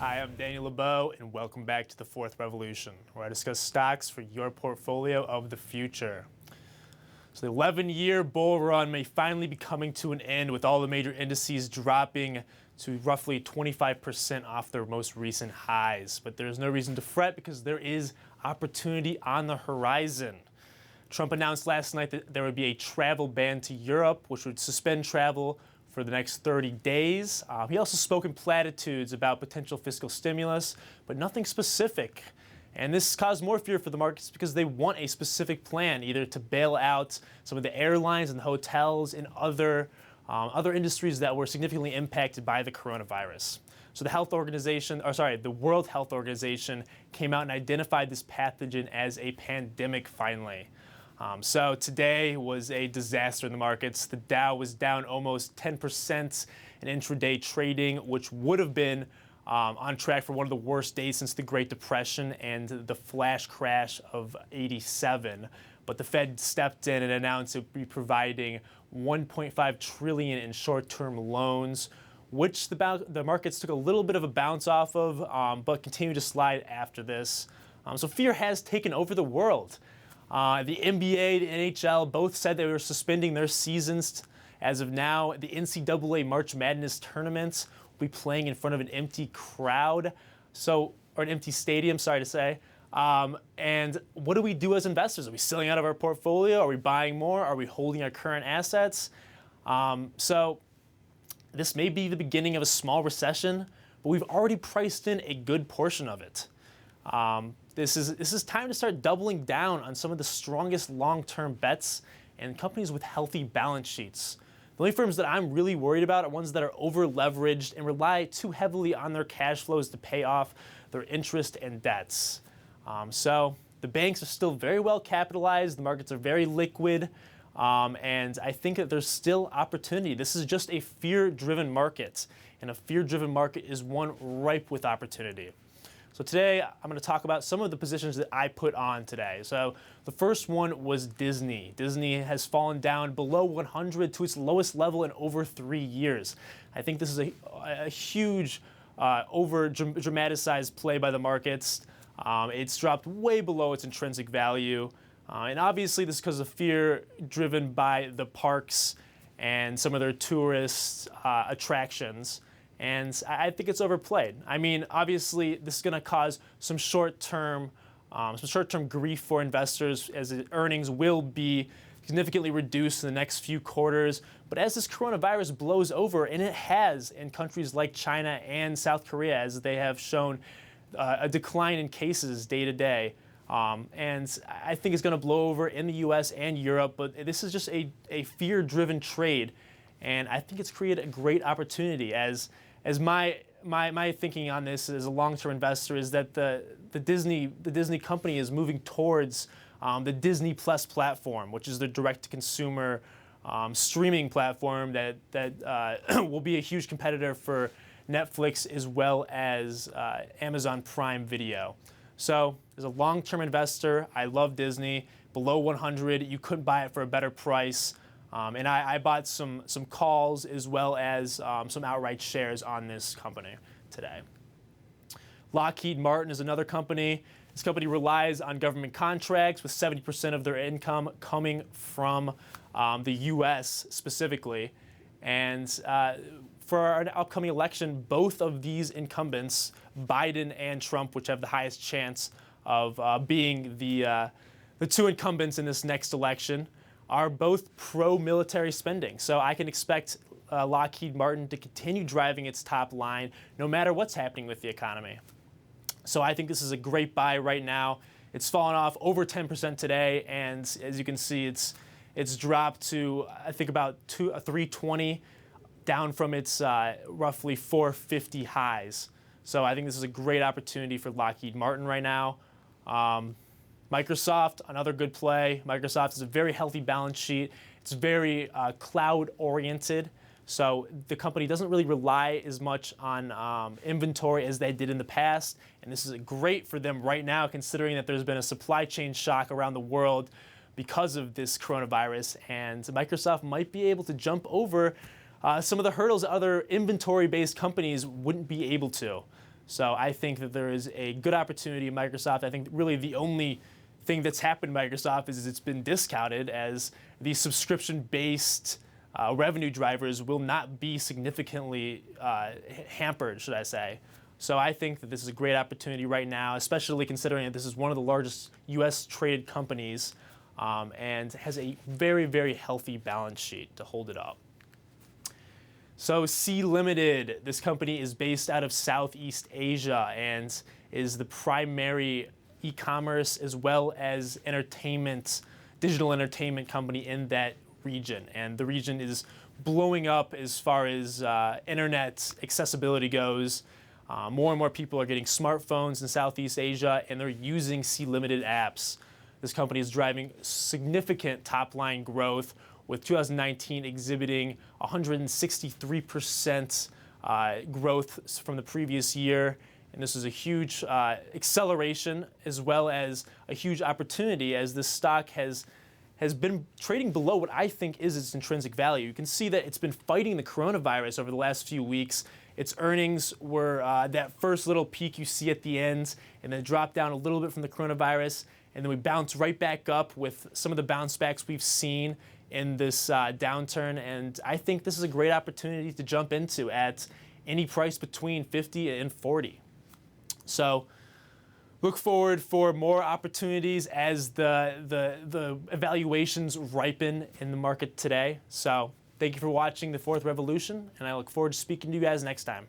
Hi, I'm Daniel LeBeau, and welcome back to the Fourth Revolution, where I discuss stocks for your portfolio of the future. So the 11-year bull run may finally be coming to an end, with all the major indices dropping to roughly 25% off their most recent highs. But there's no reason to fret because there is opportunity on the horizon. Trump announced last night that there would be a travel ban to Europe, which would suspend travel for the next 30 days. He also spoke in platitudes about potential fiscal stimulus, but nothing specific. And this caused more fear for the markets because they want a specific plan, either to bail out some of the airlines and the hotels and other industries that were significantly impacted by the coronavirus. So the World Health Organization came out and identified this pathogen as a pandemic finally. So today was a disaster in the markets. The Dow was down almost 10% in intraday trading, which would have been on track for one of the worst days since the Great Depression and the flash crash of '87. But the Fed stepped in and announced it would be providing $1.5 trillion in short-term loans, which the markets took a little bit of a bounce off of, but continued to slide after this. So fear has taken over the world. The NBA, the NHL both said they were suspending their seasons as of now. The NCAA March Madness tournaments will be playing in front of an empty crowd, or an empty stadium, sorry to say. And what do we do as investors? Are we selling out of our portfolio? Are we buying more? Are we holding our current assets? So this may be the beginning of a small recession, but we've already priced in a good portion of it. This is time to start doubling down on some of the strongest long-term bets and companies with healthy balance sheets. The only firms that I'm really worried about are ones that are over-leveraged and rely too heavily on their cash flows to pay off their interest and debts. So the banks are still very well capitalized, the markets are very liquid, and I think that there's still opportunity. This is just a fear-driven market, and a fear-driven market is one ripe with opportunity. So today, I'm going to talk about some of the positions that I put on today. So the first one was Disney. Disney has fallen down below 100 to its lowest level in over 3 years. I think this is a huge over-dramatized play by the markets. It's dropped way below its intrinsic value. And obviously, this is because of fear driven by the parks and some of their tourist attractions. And I think it's overplayed. I mean, obviously, this is going to cause some short-term grief for investors, as earnings will be significantly reduced in the next few quarters. But as this coronavirus blows over, and it has in countries like China and South Korea, as they have shown a decline in cases day to day, and I think it's going to blow over in the U.S. and Europe. But this is just a fear-driven trade, and I think it's created a great opportunity. As my thinking on this as a long-term investor is that the Disney company is moving towards the Disney Plus platform, which is the direct-to-consumer streaming platform that will be a huge competitor for Netflix as well as Amazon Prime Video. So as a long-term investor, I love Disney. Below 100, you couldn't buy it for a better price. And I bought some calls as well as some outright shares on this company today. Lockheed Martin is another company. This company relies on government contracts, with 70% of their income coming from the U.S. specifically. And for our upcoming election, both of these incumbents, Biden and Trump, which have the highest chance of being the two incumbents in this next election, are both pro-military spending. So I can expect Lockheed Martin to continue driving its top line no matter what's happening with the economy. So I think this is a great buy right now. It's fallen off over 10% today, and as you can see, it's dropped to, I think, about 320, down from its roughly 450 highs. So I think this is a great opportunity for Lockheed Martin right now. Microsoft, another good play. Microsoft has a very healthy balance sheet. It's very cloud-oriented, so the company doesn't really rely as much on inventory as they did in the past, and this is great for them right now, considering that there's been a supply chain shock around the world because of this coronavirus, and Microsoft might be able to jump over some of the hurdles other inventory-based companies wouldn't be able to. So I think that there is a good opportunity in Microsoft. I think really the only thing that's happened in Microsoft is it's been discounted, as these subscription-based revenue drivers will not be significantly hampered, should I say. So I think that this is a great opportunity right now, especially considering that this is one of the largest U.S. traded companies and has a very, very healthy balance sheet to hold it up. So Sea Limited, this company is based out of Southeast Asia and is the primary e-commerce as well as digital entertainment company in that region. And the region is blowing up as far as internet accessibility goes. More and more people are getting smartphones in Southeast Asia, and they're using Sea Limited apps. This company is driving significant top-line growth, with 2019 exhibiting 163% growth from the previous year. And this is a huge acceleration as well as a huge opportunity, as this stock has been trading below what I think is its intrinsic value. You can see that it's been fighting the coronavirus over the last few weeks. Its earnings were that first little peak you see at the end, and then dropped down a little bit from the coronavirus, and then we bounced right back up with some of the bounce backs we've seen in this downturn. And I think this is a great opportunity to jump into at any price between 50 and 40. So look forward for more opportunities as the evaluations ripen in the market today. So thank you for watching The Fourth Revolution, and I look forward to speaking to you guys next time.